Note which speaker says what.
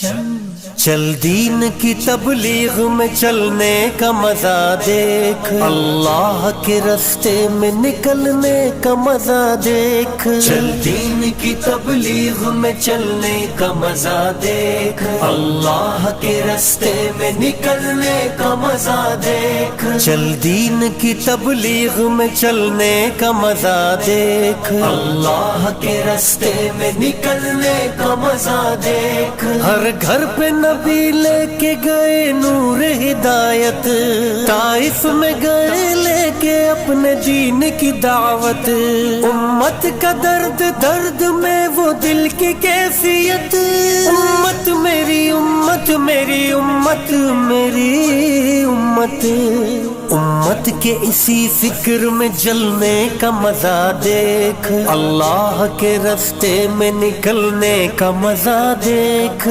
Speaker 1: چل دین کی تبلیغ میں چلنے کا مزہ دیکھ، اللہ کے راستے میں نکلنے کا مزہ دیکھ، چل دین کی تبلیغ میں چلنے کا مزہ دیکھ، اللہ کے راستے میں نکلنے کا مزہ دیکھ، چل دین کی تبلیغ میں چلنے کا مزہ دیکھ، اللہ کے راستے میں نکلنے کا مزہ دیکھ، ہر گھر پہ نبی لے کے گئے نور ہدایت، طائف میں گئے لے کے اپنے دین کی دعوت، امت کا درد درد میں وہ دل کی کیفیت، امت میری امت میری امت میری امت، امت کے اسی فکر میں جلنے کا مزہ دیکھ، اللہ کے راستے میں نکلنے کا مزہ دیکھ۔